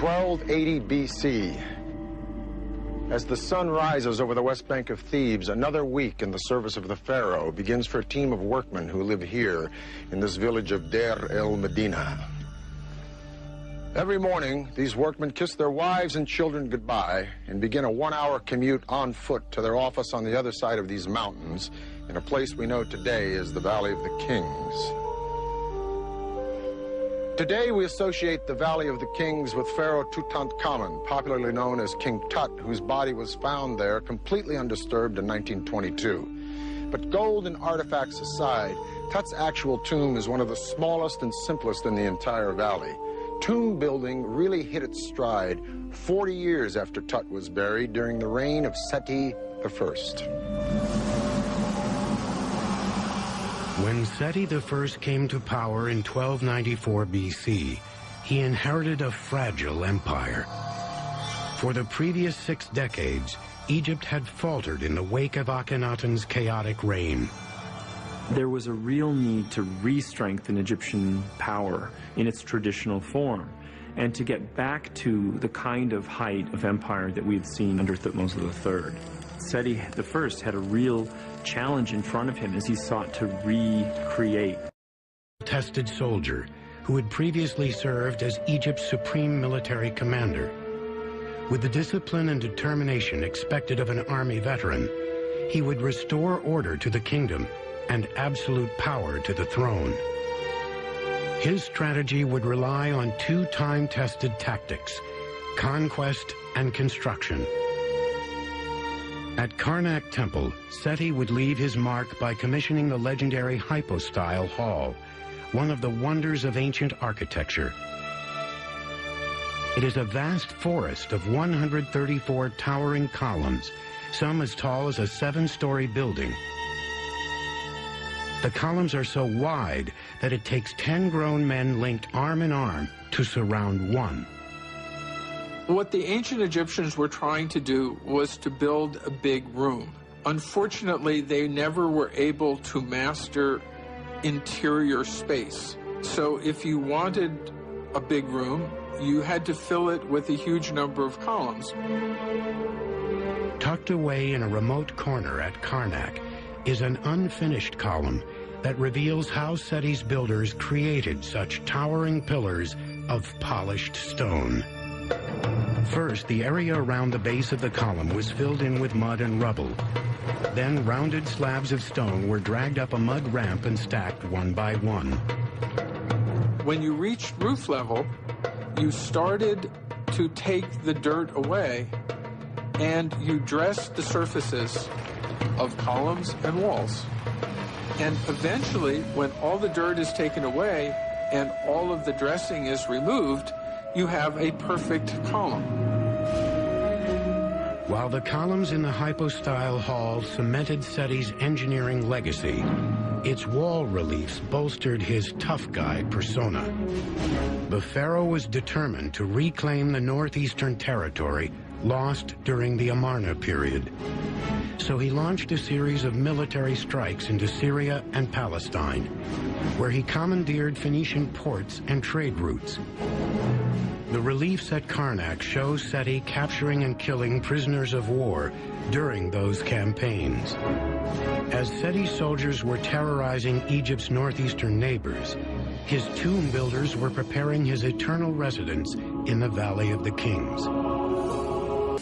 1280 BC. As the sun rises over the west bank of Thebes, another week in the service of the pharaoh begins for a team of workmen who live here in this village of Deir el-Medina. Every morning, these workmen kiss their wives and children goodbye and begin a one-hour commute on foot to their office on the other side of these mountains in a place we know today as the Valley of the Kings. Today, we associate the Valley of the Kings with Pharaoh Tutankhamun, popularly known as King Tut, whose body was found there completely undisturbed in 1922. But gold and artifacts aside, Tut's actual tomb is one of the smallest and simplest in the entire valley. Tomb building really hit its stride 40 years after Tut was buried during the reign of Seti I. When Seti I came to power in 1294 BC, he inherited a fragile empire. For the previous 6 decades, Egypt had faltered in the wake of Akhenaten's chaotic reign. There was a real need to re-strengthen Egyptian power in its traditional form and to get back to the kind of height of empire that we've seen under Thutmose III. Seti I had a real challenge in front of him as he sought to recreate. A tested soldier who had previously served as Egypt's supreme military commander. With the discipline and determination expected of an army veteran, he would restore order to the kingdom and absolute power to the throne. His strategy would rely on 2 time-tested tactics: conquest and construction. At Karnak Temple, Seti would leave his mark by commissioning the legendary hypostyle hall, one of the wonders of ancient architecture. It is a vast forest of 134 towering columns, some as tall as a 7-story building. The columns are so wide that it takes 10 grown men linked arm in arm to surround one. What the ancient Egyptians were trying to do was to build a big room. Unfortunately, they never were able to master interior space. So if you wanted a big room, you had to fill it with a huge number of columns. Tucked away in a remote corner at Karnak is an unfinished column that reveals how Seti's builders created such towering pillars of polished stone. First, the area around the base of the column was filled in with mud and rubble. Then rounded slabs of stone were dragged up a mud ramp and stacked one by one. When you reached roof level, you started to take the dirt away and you dressed the surfaces of columns and walls. And eventually, when all the dirt is taken away and all of the dressing is removed, you have a perfect column. While the columns in the hypostyle hall cemented Seti's engineering legacy, its wall reliefs bolstered his tough guy persona. The pharaoh was determined to reclaim the northeastern territory lost during the Amarna period. So he launched a series of military strikes into Syria and Palestine, where he commandeered Phoenician ports and trade routes. The reliefs at Karnak show Seti capturing and killing prisoners of war during those campaigns. As Seti's soldiers were terrorizing Egypt's northeastern neighbors, his tomb builders were preparing his eternal residence in the Valley of the Kings.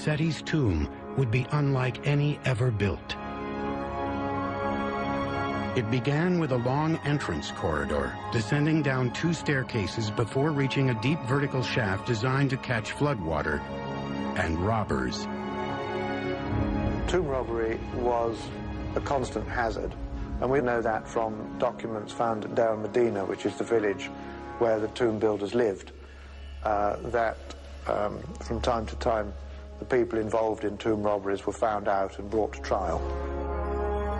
Seti's tomb would be unlike any ever built. It began with a long entrance corridor, descending down 2 staircases before reaching a deep vertical shaft designed to catch floodwater and robbers. Tomb robbery was a constant hazard, and we know that from documents found at Deir el-Medina, which is the village where the tomb builders lived, that from time to time the people involved in tomb robberies were found out and brought to trial.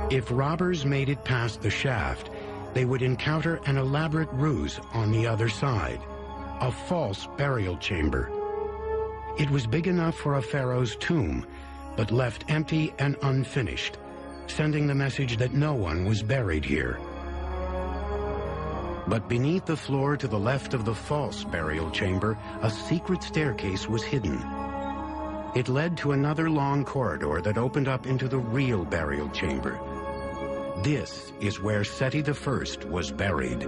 If robbers made it past the shaft, they would encounter an elaborate ruse on the other side, a false burial chamber. It was big enough for a pharaoh's tomb, but left empty and unfinished, sending the message that no one was buried here. But beneath the floor to the left of the false burial chamber, a secret staircase was hidden. It led to another long corridor that opened up into the real burial chamber. This is where Seti I was buried.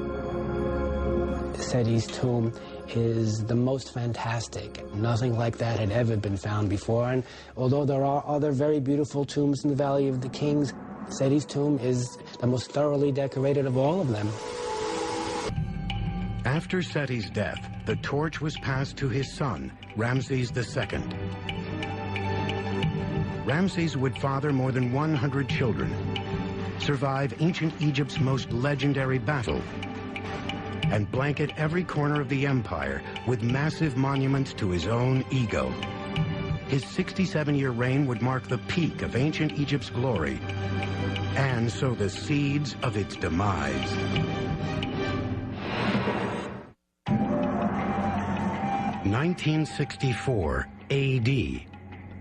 Seti's tomb is the most fantastic. Nothing like that had ever been found before. And although there are other very beautiful tombs in the Valley of the Kings, Seti's tomb is the most thoroughly decorated of all of them. After Seti's death, the torch was passed to his son, Ramses II. Ramses would father more than 100 children, survive ancient Egypt's most legendary battle, and blanket every corner of the empire with massive monuments to his own ego. His 67-year reign would mark the peak of ancient Egypt's glory and sow the seeds of its demise. In 1964 AD,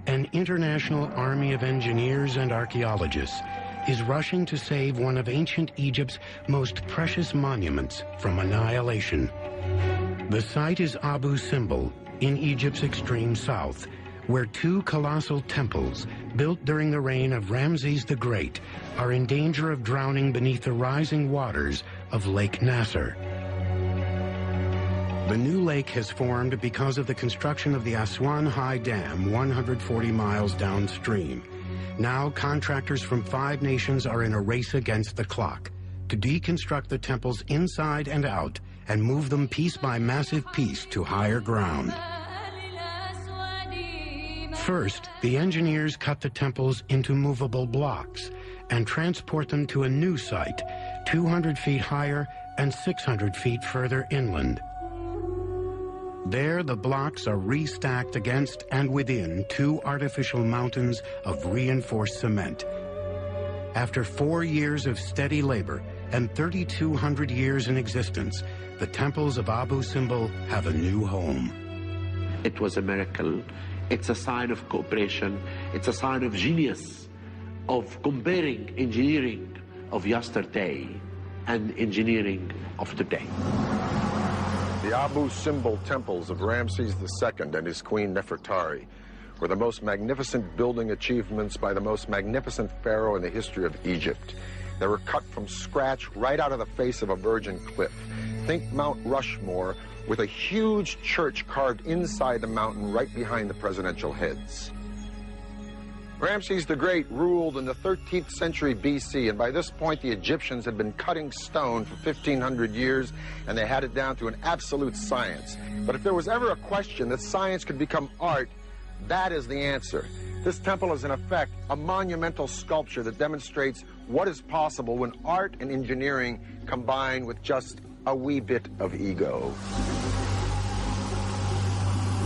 an international army of engineers and archaeologists is rushing to save one of ancient Egypt's most precious monuments from annihilation. The site is Abu Simbel, in Egypt's extreme south, where two colossal temples, built during the reign of Ramses the Great, are in danger of drowning beneath the rising waters of Lake Nasser. The new lake has formed because of the construction of the Aswan High Dam 140 miles downstream. Now, contractors from 5 nations are in a race against the clock to deconstruct the temples inside and out and move them piece by massive piece to higher ground. First, the engineers cut the temples into movable blocks and transport them to a new site, 200 feet higher and 600 feet further inland. There, the blocks are restacked against and within 2 artificial mountains of reinforced cement. After 4 years of steady labor and 3,200 years in existence, the temples of Abu Simbel have a new home. It was a miracle. It's a sign of cooperation. It's a sign of genius, of comparing engineering of yesterday and engineering of today. The Abu Simbel temples of Ramses II and his queen Nefertari were the most magnificent building achievements by the most magnificent pharaoh in the history of Egypt. They were cut from scratch right out of the face of a virgin cliff. Think Mount Rushmore with a huge church carved inside the mountain right behind the presidential heads. Ramses the Great ruled in the 13th century BC, and by this point the Egyptians had been cutting stone for 1,500 years, and they had it down to an absolute science. But if there was ever a question that science could become art, that is the answer. This temple is in effect a monumental sculpture that demonstrates what is possible when art and engineering combine with just a wee bit of ego.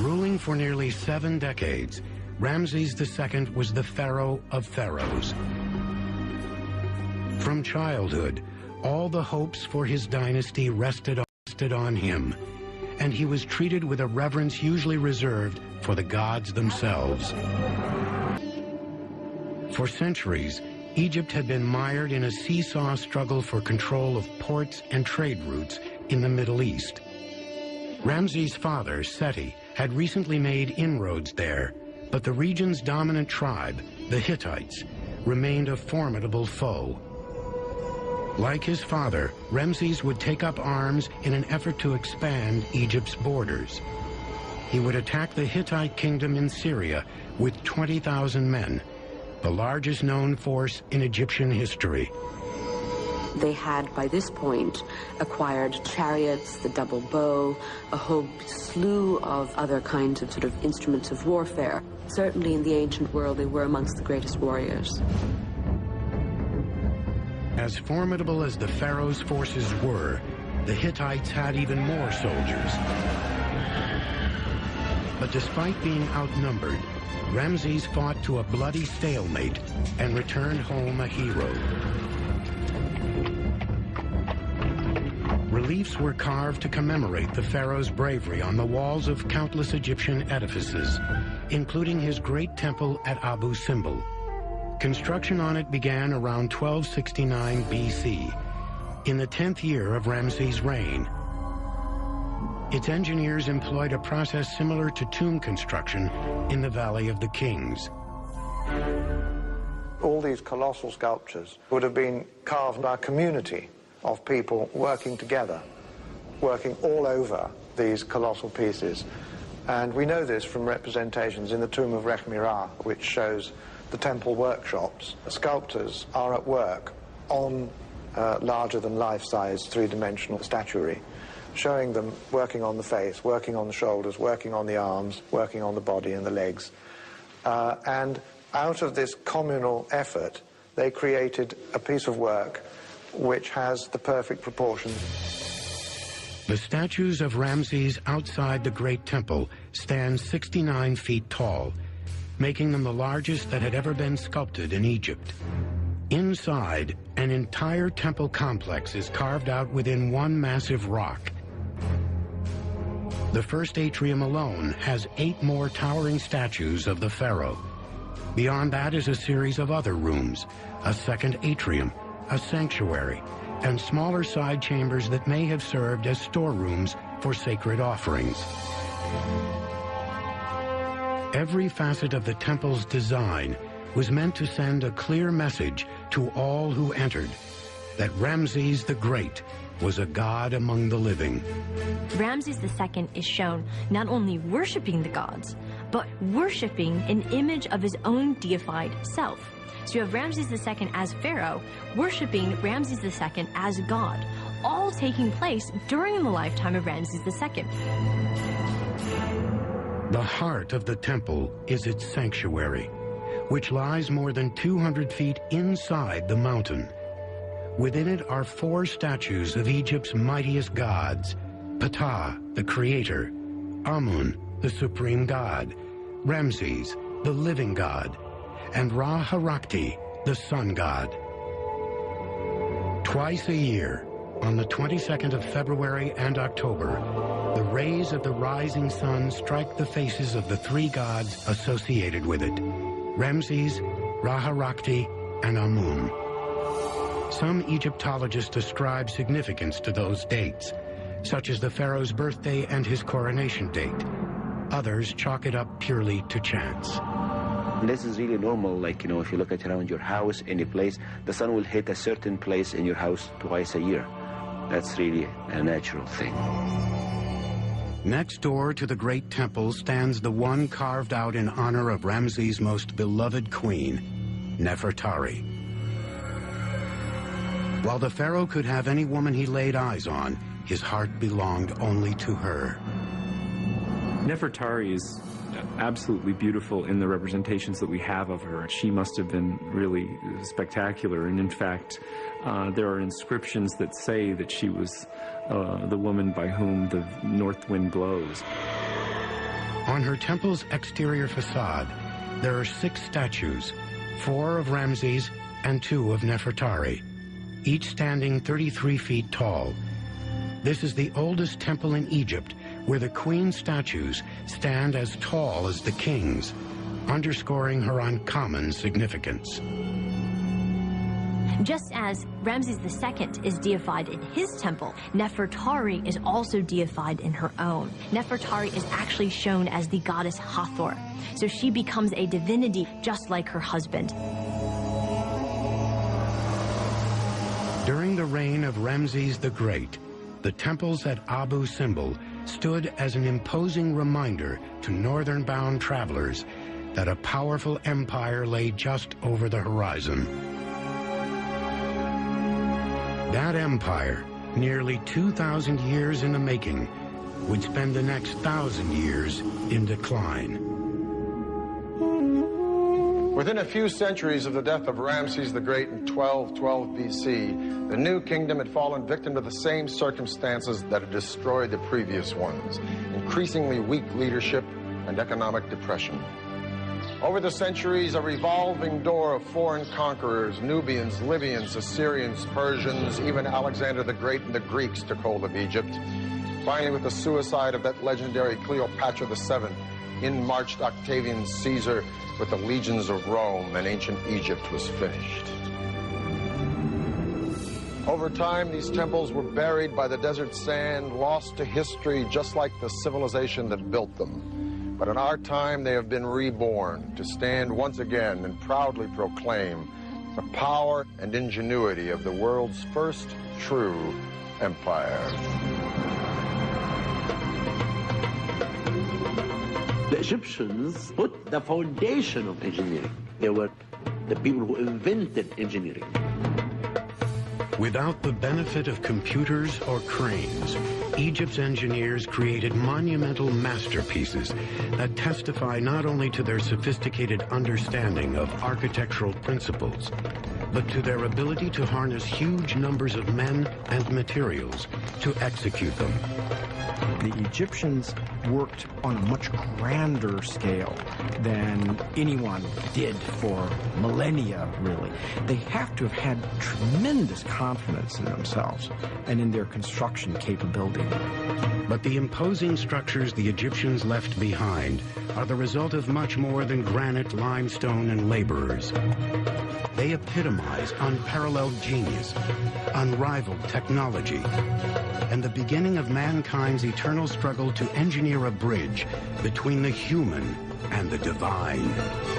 Ruling for nearly 7 decades, Ramses II was the pharaoh of pharaohs. From childhood, all the hopes for his dynasty rested on him, and he was treated with a reverence usually reserved for the gods themselves. For centuries, Egypt had been mired in a seesaw struggle for control of ports and trade routes in the Middle East. Ramses' father, Seti, had recently made inroads there, but the region's dominant tribe, the Hittites, remained a formidable foe. Like his father, Ramses would take up arms in an effort to expand Egypt's borders. He would attack the Hittite kingdom in Syria with 20,000 men, the largest known force in Egyptian history. They had, by this point, acquired chariots, the double bow, a whole slew of other kinds of sort of instruments of warfare. Certainly in the ancient world, they were amongst the greatest warriors. As formidable as the pharaoh's forces were, the Hittites had even more soldiers. But despite being outnumbered, Ramses fought to a bloody stalemate and returned home a hero. Reliefs were carved to commemorate the pharaoh's bravery on the walls of countless Egyptian edifices, including his great temple at Abu Simbel. Construction on it began around 1269 BC, in the 10th year of Ramses' reign. Its engineers employed a process similar to tomb construction in the Valley of the Kings. All these colossal sculptures would have been carved by a community of people working together, working all over these colossal pieces. And we know this from representations in the tomb of Rekhmirah, which shows the temple workshops. Sculptors are at work on larger than life-size three-dimensional statuary, showing them working on the face, working on the shoulders, working on the arms, working on the body and the legs. And out of this communal effort, they created a piece of work which has the perfect proportions. The statues of Ramses outside the Great Temple stand 69 feet tall, making them the largest that had ever been sculpted in Egypt. Inside, an entire temple complex is carved out within one massive rock. The first atrium alone has 8 more towering statues of the pharaoh. Beyond that is a series of other rooms, a second atrium, a sanctuary, and smaller side chambers that may have served as storerooms for sacred offerings. Every facet of the temple's design was meant to send a clear message to all who entered that Ramses the Great was a god among the living. Ramses II is shown not only worshiping the gods, but worshiping an image of his own deified self. So you have Ramses II as pharaoh, worshiping Ramses II as god, all taking place during the lifetime of Ramses II. The heart of the temple is its sanctuary, which lies more than 200 feet inside the mountain. Within it are 4 statues of Egypt's mightiest gods: Ptah, the creator; Amun, the supreme god; Ramses, the living god; and Ra-Harakti, the sun god. Twice a year, on the 22nd of February and October, the rays of the rising sun strike the faces of the 3 gods associated with it: Ramses, Ra-Harakti, and Amun. Some Egyptologists ascribe significance to those dates, such as the pharaoh's birthday and his coronation date. Others chalk it up purely to chance. This is really normal, like, you know, if you look at around your house, any place, the sun will hit a certain place in your house twice a year. That's really a natural thing. Next door to the Great Temple stands the one carved out in honor of Ramses' most beloved queen, Nefertari. While the pharaoh could have any woman he laid eyes on, his heart belonged only to her. Nefertari is absolutely beautiful in the representations that we have of her. She must have been really spectacular, and in fact, there are inscriptions that say that she was the woman by whom the north wind blows. On her temple's exterior facade, there are 6 statues, 4 of Ramses and 2 of Nefertari, each standing 33 feet tall. This is the oldest temple in Egypt, where the queen's statues stand as tall as the king's, underscoring her uncommon significance. Just as Ramses II is deified in his temple, Nefertari is also deified in her own. Nefertari is actually shown as the goddess Hathor, so she becomes a divinity just like her husband. During the reign of Ramses the Great, the temples at Abu Simbel stood as an imposing reminder to northern-bound travelers that a powerful empire lay just over the horizon. That empire, nearly 2,000 years in the making, would spend the next 1,000 years in decline. Within a few centuries of the death of Ramses the Great in 1212 BC, the new kingdom had fallen victim to the same circumstances that had destroyed the previous ones: increasingly weak leadership and economic depression. Over the centuries, a revolving door of foreign conquerors, Nubians, Libyans, Assyrians, Persians, even Alexander the Great and the Greeks took hold of Egypt. Finally, with the suicide of that legendary Cleopatra VII, in marched Octavian Caesar with the legions of Rome, and ancient Egypt was finished. Over time, these temples were buried by the desert sand, lost to history, just like the civilization that built them. But in our time, they have been reborn to stand once again and proudly proclaim the power and ingenuity of the world's first true empire. The Egyptians put the foundation of engineering. They were the people who invented engineering. Without the benefit of computers or cranes, Egypt's engineers created monumental masterpieces that testify not only to their sophisticated understanding of architectural principles, but to their ability to harness huge numbers of men and materials to execute them. The Egyptians worked on a much grander scale than anyone did for millennia, really. They have to have had tremendous confidence in themselves and in their construction capability. But the imposing structures the Egyptians left behind are the result of much more than granite, limestone, and laborers. They epitomize unparalleled genius, unrivaled technology, and the beginning of mankind's eternal struggle to engineer a bridge between the human and the divine.